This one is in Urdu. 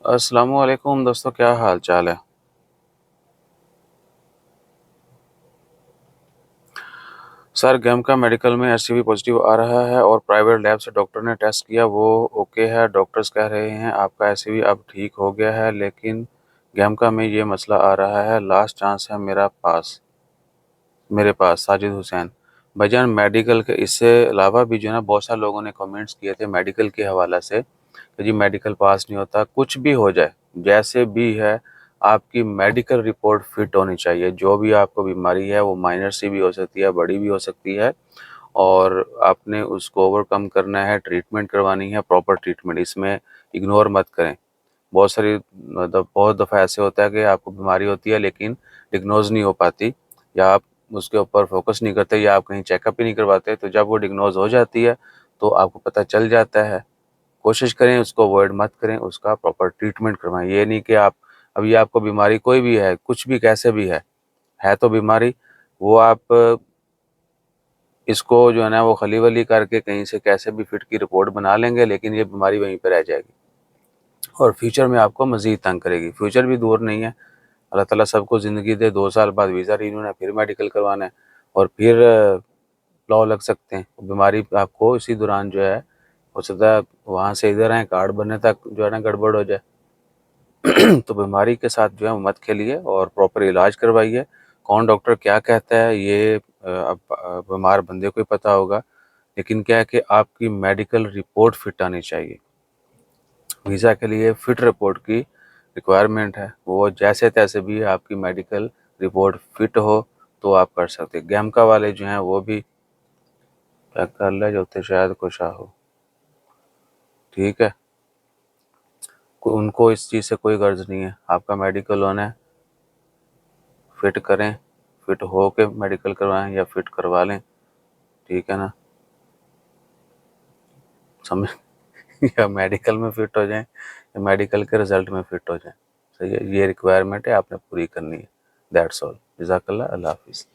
السلام علیکم دوستوں، کیا حال چال ہے؟ سر گیم کا میڈیکل میں ایس سی وی پازیٹیو آ رہا ہے اور پرائیویٹ لیب سے ڈاکٹر نے ٹیسٹ کیا، وہ اوکے ہے۔ ڈاکٹرز کہہ رہے ہیں آپ کا ایس سی وی اب ٹھیک ہو گیا ہے، لیکن گیم کا میں یہ مسئلہ آ رہا ہے۔ لاسٹ چانس ہے میرے پاس ساجد حسین بھائی جان میڈیکل کے۔ اس سے علاوہ بھی جو ہے نا بہت سارے لوگوں نے کامنٹس کیے تھے میڈیکل کے حوالہ سے کہ جی میڈیکل پاس نہیں ہوتا۔ کچھ بھی ہو جائے، جیسے بھی ہے، آپ کی میڈیکل رپورٹ فٹ ہونی چاہیے۔ جو بھی آپ کو بیماری ہے وہ مائنر سی بھی ہو سکتی ہے، بڑی بھی ہو سکتی ہے، اور آپ نے اس کو اوور کم کرنا ہے، ٹریٹمنٹ کروانی ہے، پراپر ٹریٹمنٹ۔ اس میں اگنور مت کریں۔ بہت دفعہ ایسے ہوتا ہے کہ آپ کو بیماری ہوتی ہے لیکن ڈگنوز نہیں ہو پاتی، یا آپ اس کے اوپر فوکس نہیں کرتے، یا آپ کہیں چیک اپ ہی نہیں کرواتے۔ تو جب وہ ڈگنوز ہو جاتی ہے تو آپ کو پتہ چل جاتا ہے۔ کوشش کریں اس کو اوائڈ مت کریں، اس کا پراپر ٹریٹمنٹ کروائیں۔ یہ نہیں کہ ابھی آپ کو بیماری کوئی بھی ہے، کچھ بھی کیسے بھی ہے تو بیماری، وہ آپ اس کو جو ہے نا وہ خلی ولی کر کے کہیں سے کیسے بھی فٹ کی رپورٹ بنا لیں گے، لیکن یہ بیماری وہیں پہ رہ جائے گی اور فیوچر میں آپ کو مزید تنگ کرے گی۔ فیوچر بھی دور نہیں ہے، اللہ تعالیٰ سب کو زندگی دے، 2 سال بعد ویزا رینیو ہے، پھر میڈیکل کروانا ہے اور پھر لاؤ لگ سکتے ہیں۔ بیماری آپ کو اسی دوران جو ہے ہو سکتا ہے وہاں سے ادھر آئیں، کارڈ بننے تک جو ہے نا گڑبڑ ہو جائے۔ تو بیماری کے ساتھ جو ہے مت کھیلیے اور پراپر علاج کروائیے۔ کون ڈاکٹر کیا کہتا ہے یہ اب بیمار بندے کو ہی پتہ ہوگا، لیکن کیا ہے کہ آپ کی میڈیکل رپورٹ فٹ آنی چاہیے۔ ویزا کے لیے فٹ رپورٹ کی ریکوائرمنٹ ہے، وہ جیسے تیسے بھی آپ کی میڈیکل رپورٹ فٹ ہو تو آپ کر سکتے۔ گیمکا والے جو ہیں وہ بھی کیا کر لے جو تے شاید کچھ ہو، ٹھیک ہے، ان کو اس چیز سے کوئی غرض نہیں ہے۔ آپ کا میڈیکل ہونا ہے، فٹ کریں، فٹ ہو کے میڈیکل کروائیں یا فٹ کروا لیں، ٹھیک ہے نا، سمجھ یا میڈیکل میں فٹ ہو جائیں یا میڈیکل کے رزلٹ میں فٹ ہو جائیں، صحیح ہے۔ یہ ریکوائرمنٹ ہے، آپ نے پوری کرنی ہے۔ That's all. جزاک اللہ، اللہ حافظ۔